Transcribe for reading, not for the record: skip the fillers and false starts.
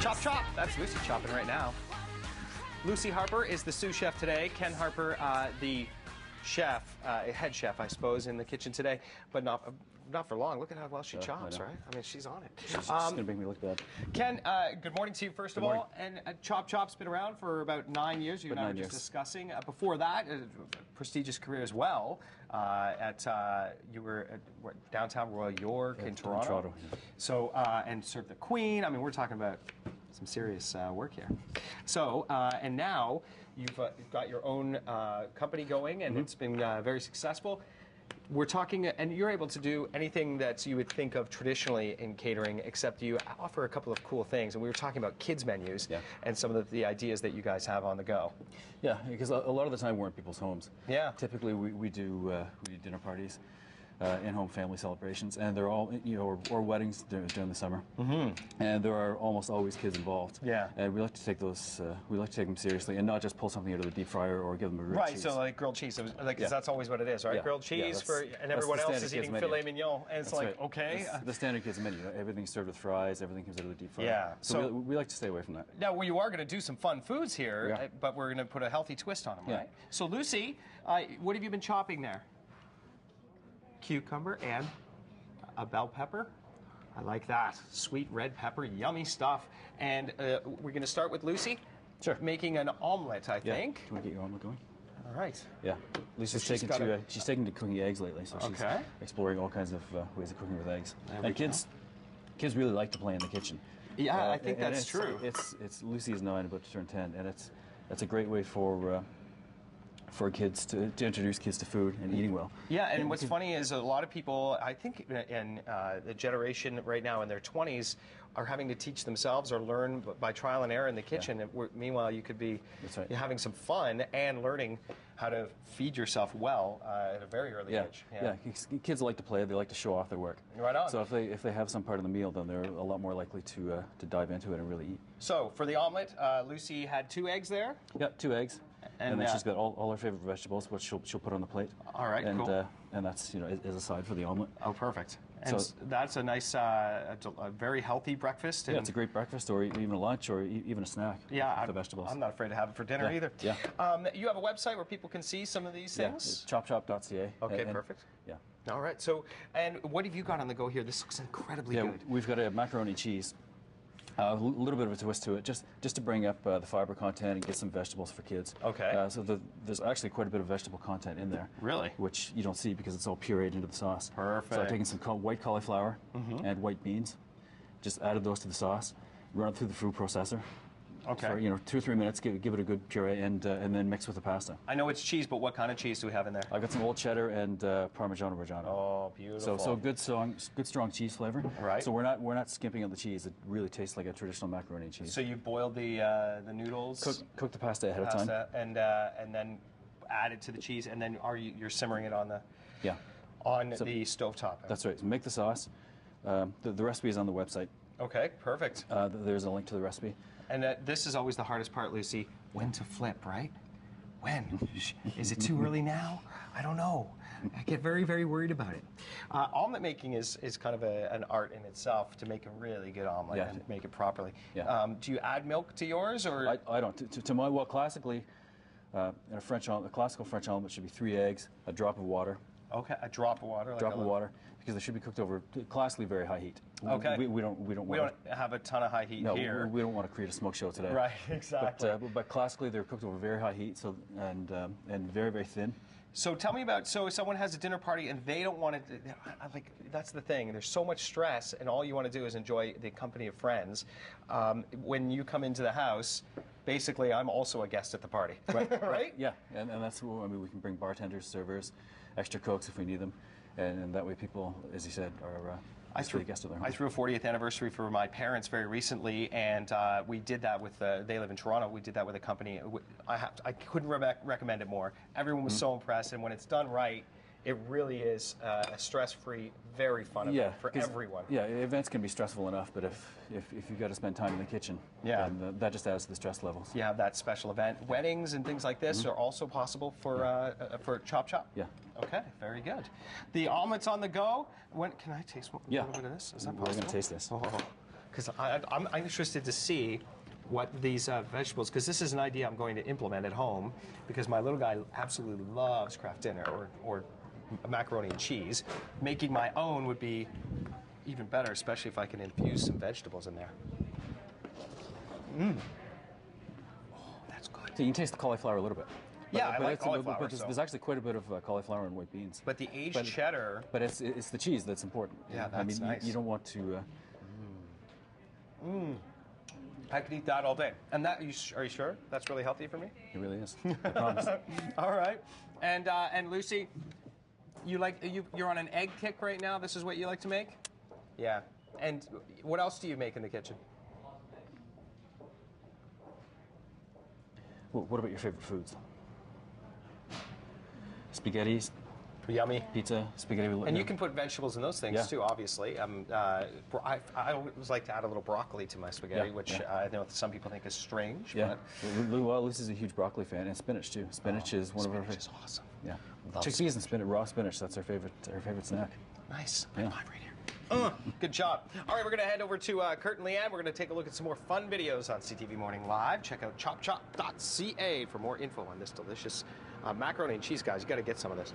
Chop Chop! That's Lucy chopping right now. Lucy Harper is the sous chef today. Ken Harper, the chef, head chef, I suppose, in the kitchen today, but not for long. Look at how well she chops, right? I mean, she's on it. She's going to make me look bad. Ken, good morning to you, first of all. And Chop Chop's been around for about 9 years. You and I were just discussing. Before that, a prestigious career as well. You were at downtown Royal York in Toronto. Yeah. So, and served the Queen. I mean, we're talking about some serious work here. So, and now you've got your own company going, and it's been very successful. We're talking, and you're able to do anything that you would think of traditionally in catering, except you offer a couple of cool things. And we were talking about kids' menus and some of the ideas that you guys have on the go. Yeah, because a lot of the time we're in people's homes. Yeah. Typically we do dinner parties, in-home family celebrations, and they're all, or weddings during the summer. And there are almost always kids involved. Yeah. And we like to take those, we like to take them seriously and not just pull something out of the deep fryer or give them a grilled cheese. Right, so like grilled cheese, because that's always what it is, right? Yeah. Grilled cheese, and everyone else is eating filet mignon, and it's like, okay. It's the standard kids menu. Everything's served with fries, everything comes out of the deep fryer. Yeah. So we like to stay away from that. Now, you are going to do some fun foods here, but we're going to put a healthy twist on them, right? So Lucy, what have you been chopping there? Cucumber and a bell pepper. I like that. Sweet red pepper, yummy stuff. And we're going to start with Lucy. Sure. Making an omelet, I think. Do you want to get your omelet going? All right. Yeah. Lucy's she's taken to cooking eggs lately, so she's exploring all kinds of ways of cooking with eggs. And kids really like to play in the kitchen. Yeah, I think that's true. It's Lucy is 9, about to turn 10, and it's a great way for kids to introduce kids to food and eating well. Yeah, and what's funny is a lot of people, I think in the generation right now in their 20s, are having to teach themselves or learn by trial and error in the kitchen. And meanwhile, you could be having some fun and learning how to feed yourself well at a very early age. Yeah, kids like to play. They like to show off their work. Right on. So if they have some part of the meal, then they're a lot more likely to dive into it and really eat. So for the omelet, Lucy had 2 eggs there? Yeah, 2 eggs. And then she's got all her favorite vegetables, which she'll put on the plate. All right, cool. And that's as a side for the omelet. Oh, perfect. And so that's a nice, a very healthy breakfast. Yeah, it's a great breakfast, or even a lunch, or even a snack. Yeah, with the vegetables. I'm not afraid to have it for dinner either. Yeah. You have a website where people can see some of these things? Yeah, chopchop.ca. Okay, perfect. Yeah. All right. So, and what have you got on the go here? This looks incredibly good. We've got a macaroni cheese. A little bit of a twist to it, just to bring up the fiber content and get some vegetables for kids. Okay. So there's actually quite a bit of vegetable content in there. Really? Which you don't see because it's all pureed into the sauce. Perfect. So I've taken some white cauliflower and white beans, just added those to the sauce, run it through the food processor. Okay. For 2 or 3 minutes, give it a good puree, and then mix with the pasta. I know it's cheese, but what kind of cheese do we have in there? I've got some old cheddar and Parmigiano Reggiano. Oh, beautiful. So good strong cheese flavor. Right. So we're not skimping on the cheese. It really tastes like a traditional macaroni cheese. So you boiled the noodles, cook the pasta ahead of time, and then add it to the cheese, and then you're simmering it on the the stovetop. That's right. So make the sauce. The recipe is on the website. Okay, perfect. There's a link to the recipe. And this is always the hardest part, Lucy. When to flip, right? When? Is it too early now? I don't know. I get very, very worried about it. Omelet making is kind of an art in itself to make a really good omelet and make it properly. Yeah. Do you add milk to yours, or I don't. To my classically, in a classical French omelet should be 3 eggs, a drop of water. Okay, a drop of water. Because they should be cooked over classically very high heat. Okay. We don't have a ton of high heat here. We don't want to create a smoke show today. Right, exactly. But classically, they're cooked over very high heat, and very, very thin. So tell me about, so if someone has a dinner party and they don't want to, that's the thing, there's so much stress and all you want to do is enjoy the company of friends. When you come into the house, basically I'm also a guest at the party, right? Yeah, and that's, we can bring bartenders, servers, extra cooks if we need them, and that way people, as you said, are I threw a 40th anniversary for my parents very recently, and we did that with, they live in Toronto, we did that with a company. I couldn't recommend it more. Everyone was so impressed, and when it's done right, it really is a stress-free, very fun event for everyone. Yeah, events can be stressful enough, but if you've got to spend time in the kitchen, then that just adds to the stress levels. You have that special event. Weddings and things like this are also possible for Chop Chop? Yeah. Okay, very good. The omelet's on the go. Can I taste a little bit of this? Is that possible? We're going to taste this. Oh, because I'm interested to see what these vegetables, because this is an idea I'm going to implement at home, because my little guy absolutely loves Kraft dinner or macaroni and cheese. Making my own would be even better, especially if I can infuse some vegetables in there. Oh, that's good. So you can taste the cauliflower a little bit. Yeah, I like cauliflower. But there's actually quite a bit of cauliflower and white beans. But the aged cheddar. But it's the cheese that's important. Yeah, that's nice. You don't want to. I could eat that all day. And that, are you sure that's really healthy for me? It really is. I promise. All right. And Lucy, you're on an egg kick right now. This is what you like to make? Yeah. And what else do you make in the kitchen? Well, what about your favorite foods? Spaghettis, Yummy. pizza, spaghetti. And you can put vegetables in those things too, obviously. I always like to add a little broccoli to my spaghetti, which I know some people think is strange. Yeah. Well, Lucy's a huge broccoli fan, and spinach too. Spinach is one of her favorites. Spinach is awesome. Yeah. Love Chickpeas and spinach, raw spinach. That's her favorite snack. Nice. Yeah. Mine right here. Good job. All right, we're going to head over to Kurt and Leanne. We're going to take a look at some more fun videos on CTV Morning Live. Check out chopchop.ca for more info on this delicious macaroni and cheese, guys. You got to get some of this.